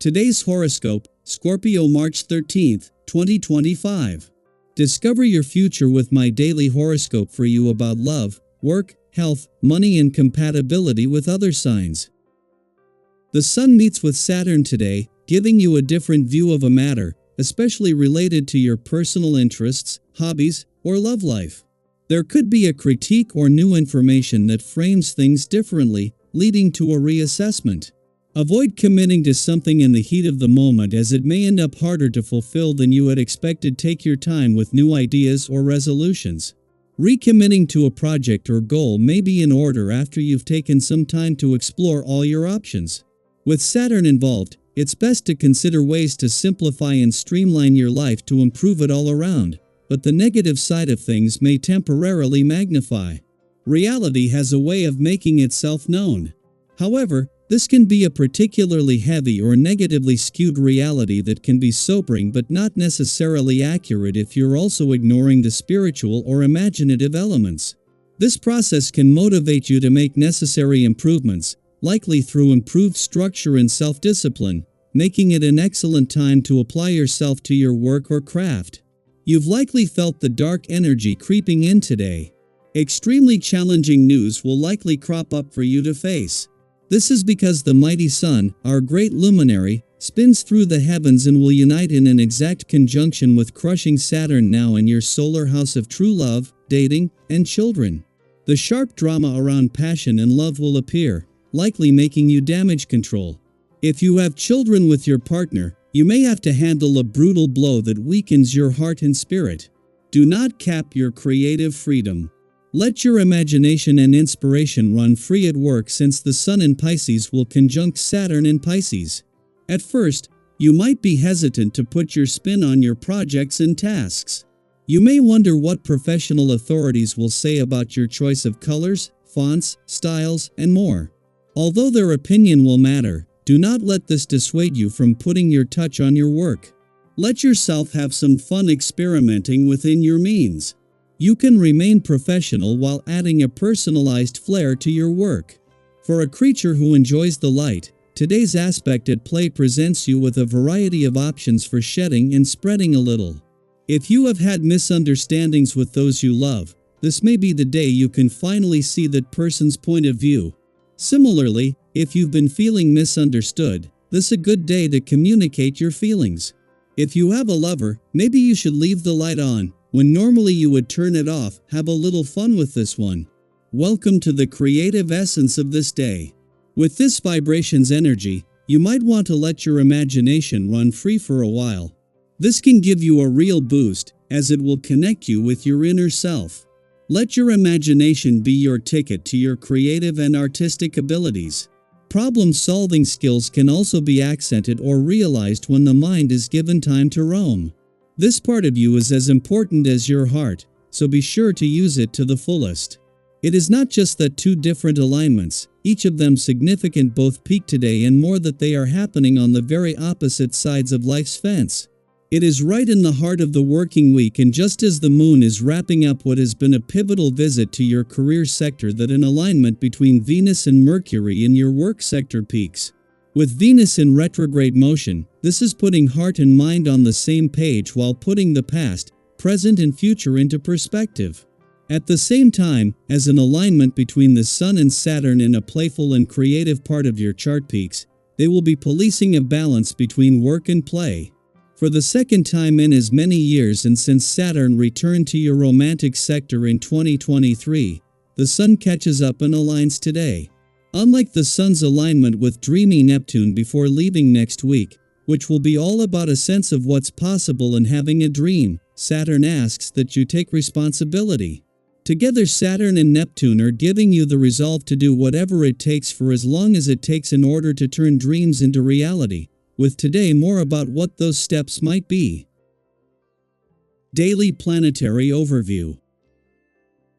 Today's horoscope, Scorpio March 13th, 2025. Discover your future with my daily horoscope for you about love, work, health, money and compatibility with other signs. The Sun meets with Saturn today, giving you a different view of a matter, especially related to your personal interests, hobbies, or love life. There could be a critique or new information that frames things differently, leading to a reassessment. Avoid committing to something in the heat of the moment as it may end up harder to fulfill than you had expected. Take your time with new ideas or resolutions. Recommitting to a project or goal may be in order after you've taken some time to explore all your options. With Saturn involved, it's best to consider ways to simplify and streamline your life to improve it all around, but the negative side of things may temporarily magnify. Reality has a way of making itself known. However, this can be a particularly heavy or negatively skewed reality that can be sobering but not necessarily accurate if you're also ignoring the spiritual or imaginative elements. This process can motivate you to make necessary improvements, likely through improved structure and self-discipline, making it an excellent time to apply yourself to your work or craft. You've likely felt the dark energy creeping in today. Extremely challenging news will likely crop up for you to face. This is because the mighty Sun, our great luminary, spins through the heavens and will unite in an exact conjunction with crushing Saturn now in your solar house of true love, dating, and children. The sharp drama around passion and love will appear, likely making you damage control. If you have children with your partner, you may have to handle a brutal blow that weakens your heart and spirit. Do not cap your creative freedom. Let your imagination and inspiration run free at work since the Sun in Pisces will conjunct Saturn in Pisces. At first, you might be hesitant to put your spin on your projects and tasks. You may wonder what professional authorities will say about your choice of colors, fonts, styles, and more. Although their opinion will matter, do not let this dissuade you from putting your touch on your work. Let yourself have some fun experimenting within your means. You can remain professional while adding a personalized flair to your work. For a creature who enjoys the light, today's aspect at play presents you with a variety of options for shedding and spreading a little. If you have had misunderstandings with those you love, this may be the day you can finally see that person's point of view. Similarly, if you've been feeling misunderstood, this is a good day to communicate your feelings. If you have a lover, maybe you should leave the light on. When normally you would turn it off. Have a little fun with this one. Welcome to the creative essence of this day. With this vibration's energy, you might want to let your imagination run free for a while. This can give you a real boost, as it will connect you with your inner self. Let your imagination be your ticket to your creative and artistic abilities. Problem-solving skills can also be accented or realized when the mind is given time to roam. This part of you is as important as your heart, so be sure to use it to the fullest. It is not just that two different alignments, each of them significant, both peak today and more that they are happening on the very opposite sides of life's fence. It is right in the heart of the working week, and just as the moon is wrapping up what has been a pivotal visit to your career sector, that an alignment between Venus and Mercury in your work sector peaks. With Venus in retrograde motion, this is putting heart and mind on the same page while putting the past, present and future into perspective. At the same time, as an alignment between the Sun and Saturn in a playful and creative part of your chart peaks, they will be policing a balance between work and play. For the second time in as many years and since Saturn returned to your romantic sector in 2023, the Sun catches up and aligns today. Unlike the Sun's alignment with dreamy Neptune before leaving next week, which will be all about a sense of what's possible and having a dream, Saturn asks that you take responsibility. Together, Saturn and Neptune are giving you the resolve to do whatever it takes for as long as it takes in order to turn dreams into reality, with today more about what those steps might be. Daily Planetary Overview.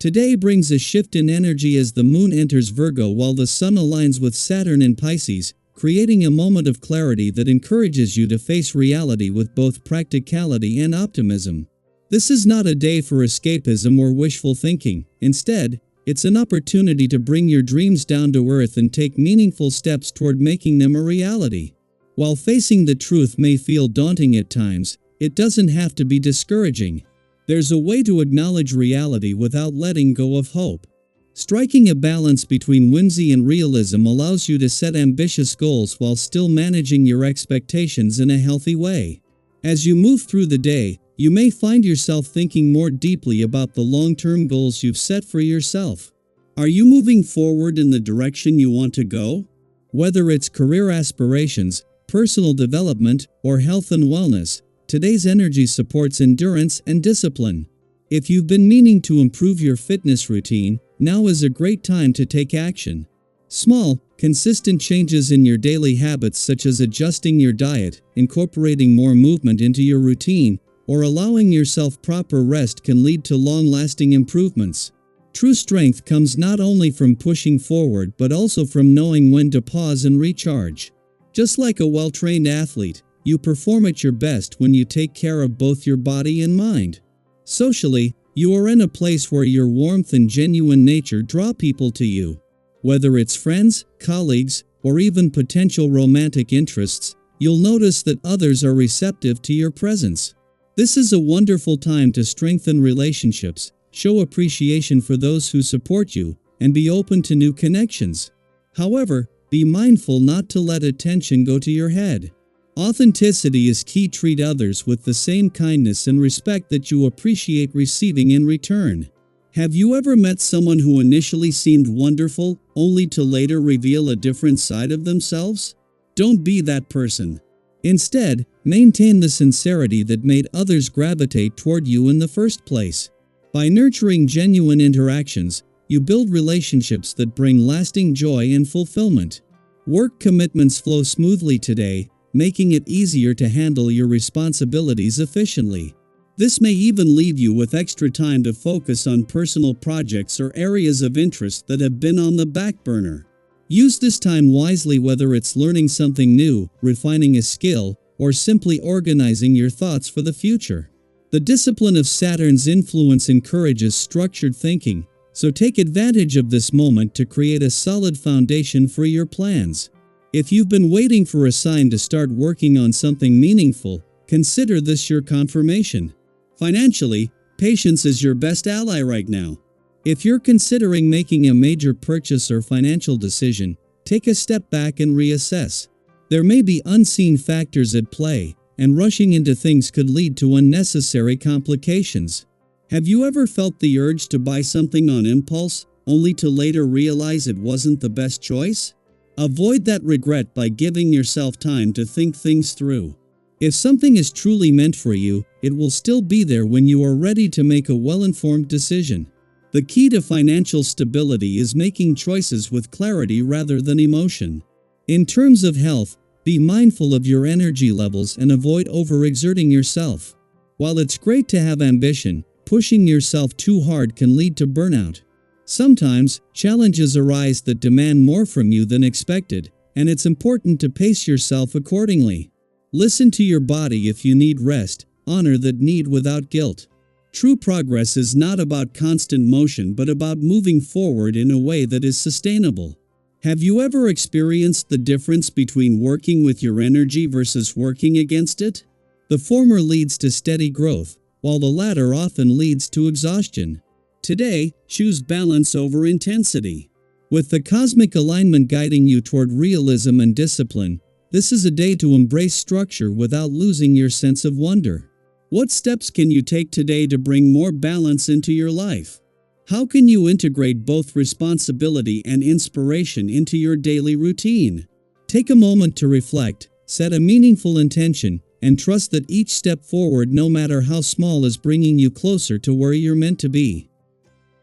Today brings a shift in energy as the moon enters Virgo while the Sun aligns with Saturn in Pisces, creating a moment of clarity that encourages you to face reality with both practicality and optimism. This is not a day for escapism or wishful thinking. Instead, it's an opportunity to bring your dreams down to earth and take meaningful steps toward making them a reality. While facing the truth may feel daunting at times, it doesn't have to be discouraging. There's a way to acknowledge reality without letting go of hope. Striking a balance between whimsy and realism allows you to set ambitious goals while still managing your expectations in a healthy way. As you move through the day, you may find yourself thinking more deeply about the long-term goals you've set for yourself. Are you moving forward in the direction you want to go? Whether it's career aspirations, personal development, or health and wellness, today's energy supports endurance and discipline. If you've been meaning to improve your fitness routine, now is a great time to take action. Small, consistent changes in your daily habits, such as adjusting your diet, incorporating more movement into your routine, or allowing yourself proper rest, can lead to long-lasting improvements. True strength comes not only from pushing forward but also from knowing when to pause and recharge. Just like a well-trained athlete, you perform at your best when you take care of both your body and mind. Socially, you are in a place where your warmth and genuine nature draw people to you. Whether it's friends, colleagues, or even potential romantic interests, you'll notice that others are receptive to your presence. This is a wonderful time to strengthen relationships, show appreciation for those who support you, and be open to new connections. However, be mindful not to let attention go to your head. Authenticity is key. Treat others with the same kindness and respect that you appreciate receiving in return. Have you ever met someone who initially seemed wonderful, only to later reveal a different side of themselves? Don't be that person. Instead, maintain the sincerity that made others gravitate toward you in the first place. By nurturing genuine interactions, you build relationships that bring lasting joy and fulfillment. Work commitments flow smoothly today, making it easier to handle your responsibilities efficiently. This may even leave you with extra time to focus on personal projects or areas of interest that have been on the back burner. Use this time wisely, whether it's learning something new, refining a skill, or simply organizing your thoughts for the future. The discipline of Saturn's influence encourages structured thinking, so take advantage of this moment to create a solid foundation for your plans. If you've been waiting for a sign to start working on something meaningful, consider this your confirmation. Financially, patience is your best ally right now. If you're considering making a major purchase or financial decision, take a step back and reassess. There may be unseen factors at play, and rushing into things could lead to unnecessary complications. Have you ever felt the urge to buy something on impulse, only to later realize it wasn't the best choice? Avoid that regret by giving yourself time to think things through. If something is truly meant for you, it will still be there when you are ready to make a well-informed decision. The key to financial stability is making choices with clarity rather than emotion. In terms of health, be mindful of your energy levels and avoid overexerting yourself. While it's great to have ambition, pushing yourself too hard can lead to burnout. Sometimes, challenges arise that demand more from you than expected, and it's important to pace yourself accordingly. Listen to your body. If you need rest, honor that need without guilt. True progress is not about constant motion but about moving forward in a way that is sustainable. Have you ever experienced the difference between working with your energy versus working against it? The former leads to steady growth, while the latter often leads to exhaustion. Today, choose balance over intensity. With the cosmic alignment guiding you toward realism and discipline, this is a day to embrace structure without losing your sense of wonder. What steps can you take today to bring more balance into your life? How can you integrate both responsibility and inspiration into your daily routine? Take a moment to reflect, set a meaningful intention, and trust that each step forward, no matter how small, is bringing you closer to where you're meant to be.